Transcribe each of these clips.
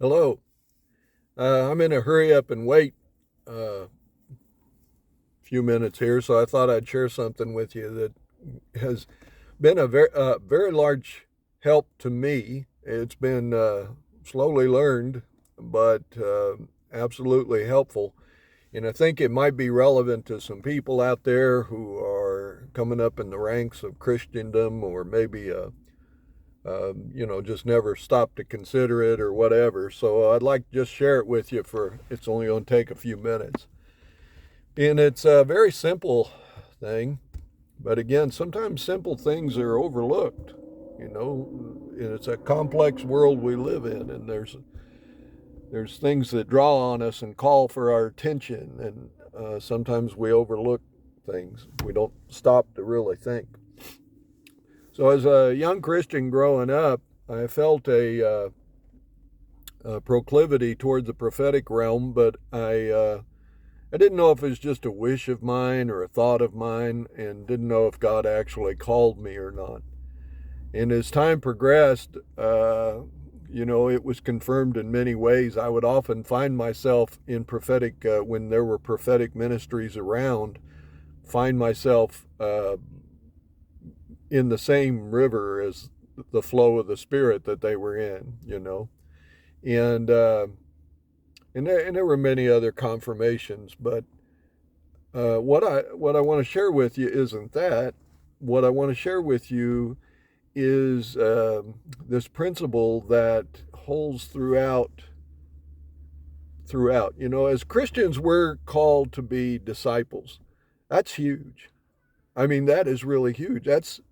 Hello. I'm in a hurry up and wait few minutes here, so I thought I'd share something with you that has been a very large help to me. It's been slowly learned, but absolutely helpful. And I think it might be relevant to some people out there who are coming up in the ranks of Christendom, or maybe just never stopped to consider it or whatever. So I'd like to just share it with you for it's only going to take a few minutes. And it's a very simple thing, but again, sometimes simple things are overlooked. And it's a complex world we live in, and there's things that draw on us and call for our attention, and sometimes we overlook things. We don't stop to really think. So, as a young Christian growing up, I felt a proclivity toward the prophetic realm, but I didn't know if it was just a wish of mine or a thought of mine, and didn't know if God actually called me or not. And as time progressed, it was confirmed in many ways. I would often find myself in prophetic, when there were prophetic ministries around, find myself in the same river as the flow of the Spirit that they were in. And there were many other confirmations, but what I want to share with you isn't that. What I want to share with you is this principle that holds throughout. As Christians, we're called to be disciples. That's huge. I mean, that is really huge. That's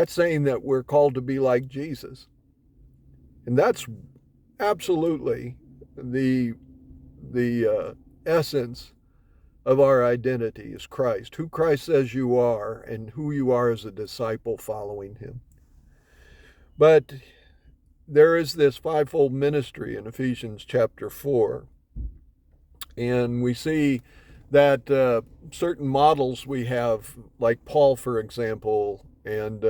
saying that we're called to be like Jesus, and that's absolutely the essence of our identity is Christ, who Christ says you are, and who you are as a disciple following him. But there is this fivefold ministry in Ephesians chapter 4, and we see that certain models we have, like Paul, for example, and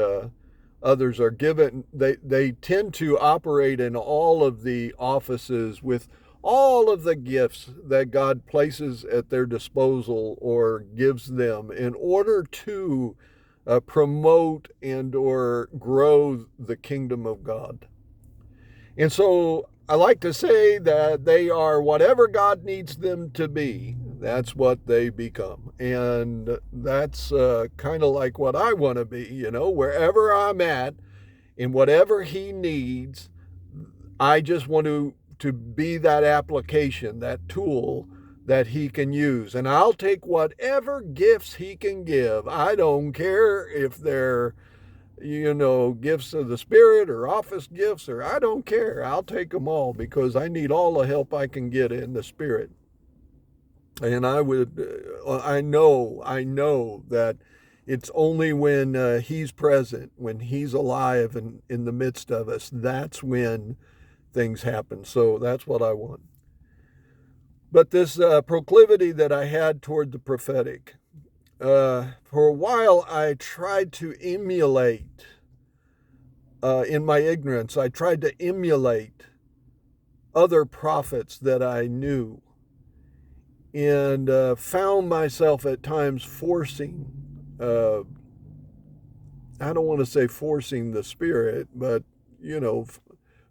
others are given, they tend to operate in all of the offices with all of the gifts that God places at their disposal or gives them in order to promote and or grow the kingdom of God. And so I like to say that they are whatever God needs them to be. That's what they become. And that's kind of like what I want to be, wherever I'm at, in whatever he needs, I just want to be that application, that tool that he can use. And I'll take whatever gifts he can give. I don't care if they're, gifts of the Spirit or office gifts, or I don't care. I'll take them all because I need all the help I can get in the Spirit. And I know that it's only when he's present, when he's alive and in the midst of us, that's when things happen. So that's what I want. But this proclivity that I had toward the prophetic, for a while I tried to emulate, in my ignorance, I tried to emulate other prophets that I knew, and found myself at times forcing, I don't want to say forcing the Spirit, but,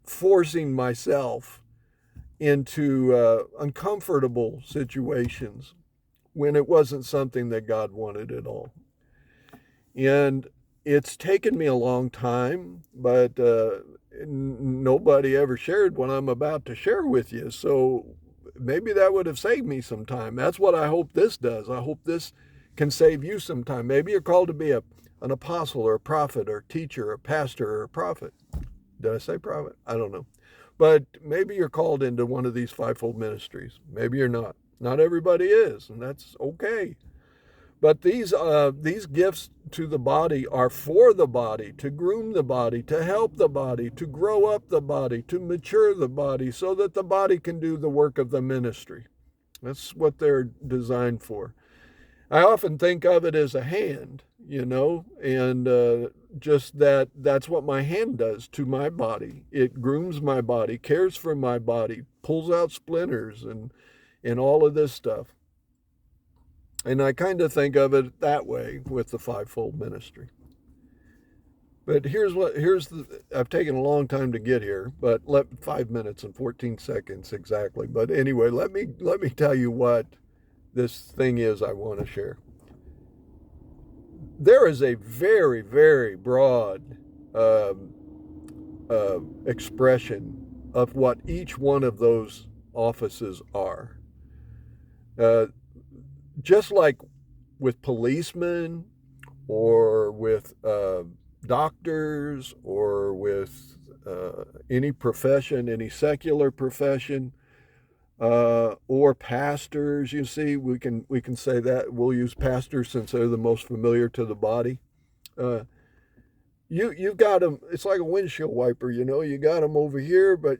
forcing myself into uncomfortable situations when it wasn't something that God wanted at all. And it's taken me a long time, but nobody ever shared what I'm about to share with you. So maybe that would have saved me some time. That's what I hope this does. I hope this can save you some time. Maybe you're called to be an apostle or a prophet or a teacher or a pastor or a prophet. Did I say prophet? I don't know. But maybe you're called into one of these fivefold ministries. Maybe you're not. Not everybody is, and that's okay. But these gifts to the body are for the body, to groom the body, to help the body, to grow up the body, to mature the body, so that the body can do the work of the ministry. That's what they're designed for. I often think of it as a hand. and just that's what my hand does to my body. It grooms my body, cares for my body, pulls out splinters and all of this stuff. And I kind of think of it that way with the fivefold ministry. But I've taken a long time to get here, but 5 minutes and 14 seconds exactly. But anyway, let me tell you what this thing is I want to share. There is a very, very broad expression of what each one of those offices are. Just like with policemen or with doctors or with any profession, any secular profession, or pastors. You see, we can say that we'll use pastors since they're the most familiar to the body. You've got them. It's like a windshield wiper. You got them over here, but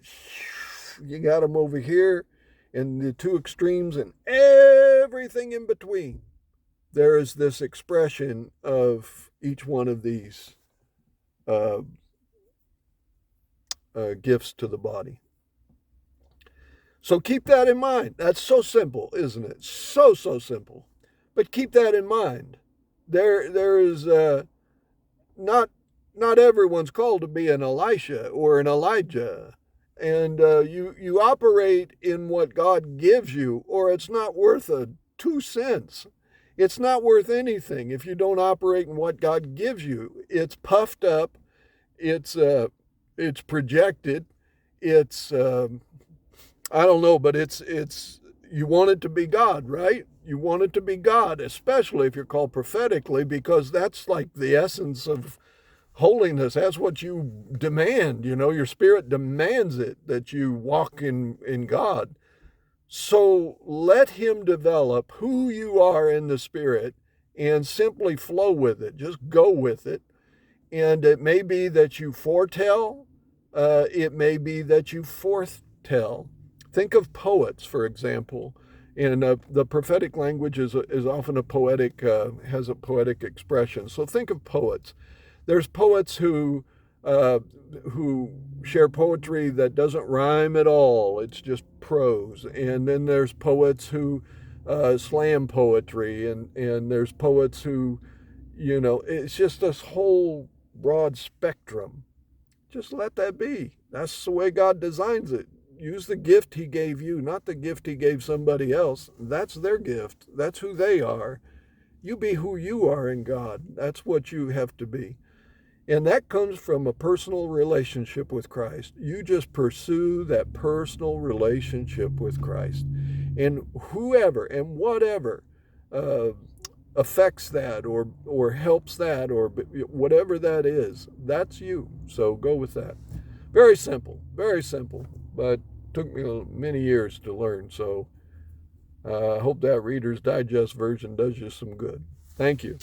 you got them over here, and the two extremes and everything in between. There is this expression of each one of these gifts to the body. So keep that in mind. That's so simple, isn't it? So simple. But keep that in mind. There is not everyone's called to be an Elisha or an Elijah. And you operate in what God gives you, or it's not worth 2 cents. It's not worth anything if you don't operate in what God gives you. It's puffed up. It's projected. It's I don't know, but it's you want it to be God, right? You want it to be God, especially if you're called prophetically, because that's like the essence of holiness. That's what you demand. Your spirit demands it, that you walk in God. So let him develop who you are in the spirit and simply flow with it. Just go with it. And it may be that you foretell. It may be that you foretell. Think of poets, for example. And the prophetic language is often has a poetic expression. So think of poets. There's poets who share poetry that doesn't rhyme at all. It's just prose. And then there's poets who slam poetry, and there's poets who, it's just this whole broad spectrum. Just let that be. That's the way God designs it. Use the gift he gave you, not the gift he gave somebody else. That's their gift. That's who they are. You be who you are in God. That's what you have to be. And that comes from a personal relationship with Christ. You just pursue that personal relationship with Christ. And whoever and whatever affects that or helps that or whatever that is, that's you. So go with that. Very simple, but took me many years to learn. So I hope that Reader's Digest version does you some good. Thank you.